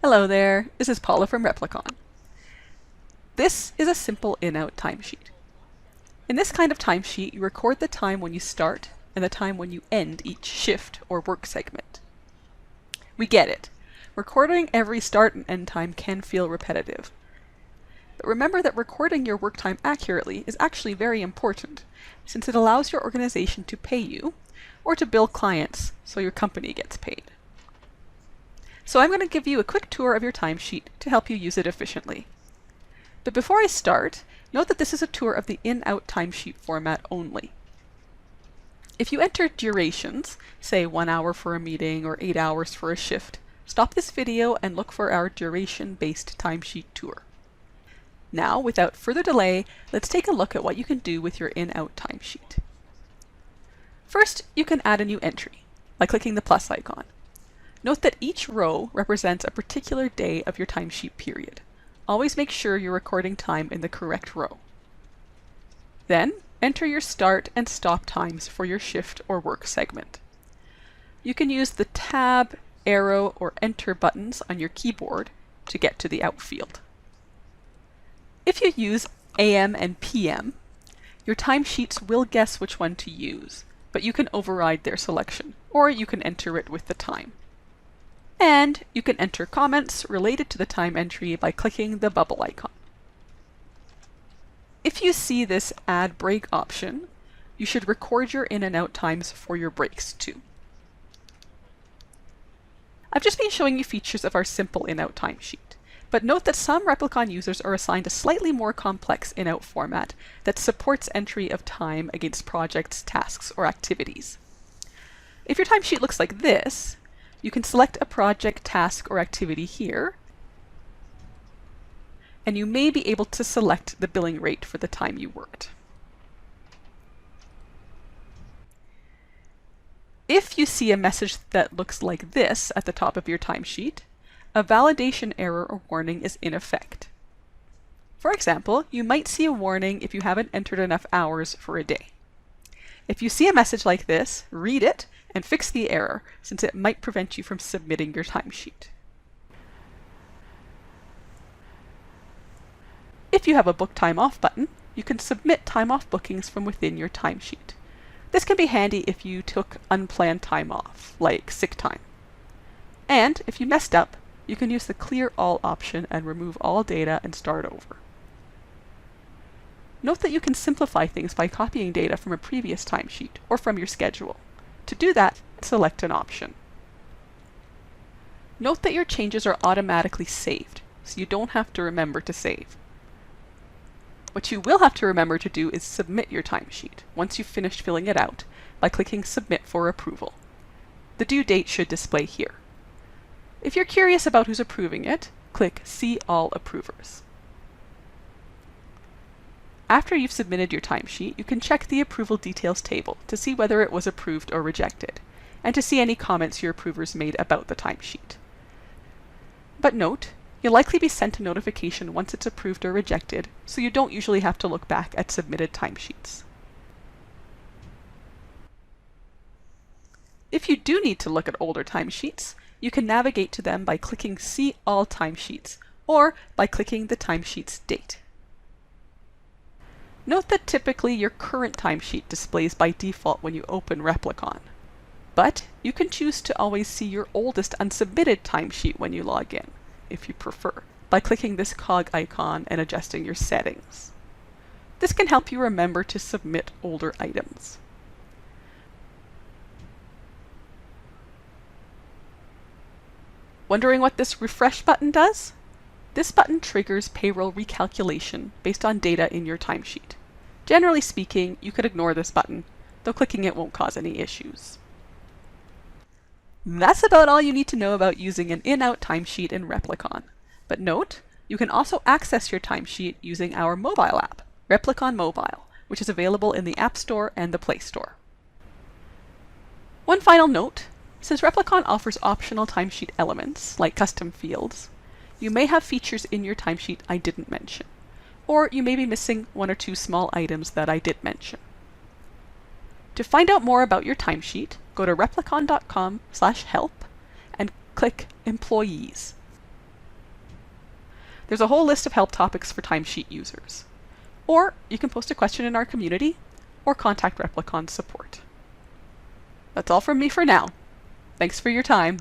Hello there, this is Paula from Replicon. This is a simple in-out timesheet. In this kind of timesheet, you record the time when you start and the time when you end each shift or work segment. We get it. Recording every start and end time can feel repetitive. But remember that recording your work time accurately is actually very important, since it allows your organization to pay you or to bill clients so your company gets paid. So I'm going to give you a quick tour of your timesheet to help you use it efficiently. But before I start, note that this is a tour of the in-out timesheet format only. If you enter durations, say 1 hour for a meeting or 8 hours for a shift, stop this video and look for our duration-based timesheet tour. Now, without further delay, let's take a look at what you can do with your in-out timesheet. First, you can add a new entry by clicking the plus icon. Note that each row represents a particular day of your timesheet period. Always make sure you're recording time in the correct row. Then, enter your start and stop times for your shift or work segment. You can use the tab, arrow, or enter buttons on your keyboard to get to the out field. If you use AM and PM, your timesheets will guess which one to use, but you can override their selection, or you can enter it with the time. And you can enter comments related to the time entry by clicking the bubble icon. If you see this add break option, you should record your in and out times for your breaks too. I've just been showing you features of our simple in-out timesheet, but note that some Replicon users are assigned a slightly more complex in-out format that supports entry of time against projects, tasks, or activities. If your timesheet looks like this, you can select a project, task, or activity here, and you may be able to select the billing rate for the time you worked. If you see a message that looks like this at the top of your timesheet, a validation error or warning is in effect. For example, you might see a warning if you haven't entered enough hours for a day. If you see a message like this, read it and fix the error, since it might prevent you from submitting your timesheet. If you have a book time off button, you can submit time off bookings from within your timesheet. This can be handy if you took unplanned time off, like sick time. And if you messed up, you can use the clear all option and remove all data and start over. Note that you can simplify things by copying data from a previous timesheet or from your schedule. To do that, select an option. Note that your changes are automatically saved, so you don't have to remember to save. What you will have to remember to do is submit your timesheet once you've finished filling it out by clicking Submit for approval. The due date should display here. If you're curious about who's approving it, click See All Approvers. After you've submitted your timesheet, you can check the approval details table to see whether it was approved or rejected, and to see any comments your approvers made about the timesheet. But note, you'll likely be sent a notification once it's approved or rejected, so you don't usually have to look back at submitted timesheets. If you do need to look at older timesheets, you can navigate to them by clicking See All Timesheets, or by clicking the timesheet's date. Note that typically your current timesheet displays by default when you open Replicon, but you can choose to always see your oldest unsubmitted timesheet when you log in, if you prefer, by clicking this cog icon and adjusting your settings. This can help you remember to submit older items. Wondering what this refresh button does? This button triggers payroll recalculation based on data in your timesheet. Generally speaking, you could ignore this button, though clicking it won't cause any issues. That's about all you need to know about using an in-out timesheet in Replicon. But note, you can also access your timesheet using our mobile app, Replicon Mobile, which is available in the App Store and the Play Store. One final note, since Replicon offers optional timesheet elements, like custom fields, you may have features in your timesheet I didn't mention, or you may be missing 1 or 2 small items that I did mention. To find out more about your timesheet, go to replicon.com/help and click Employees. There's a whole list of help topics for timesheet users. Or you can post a question in our community, or contact Replicon support. That's all from me for now. Thanks for your time.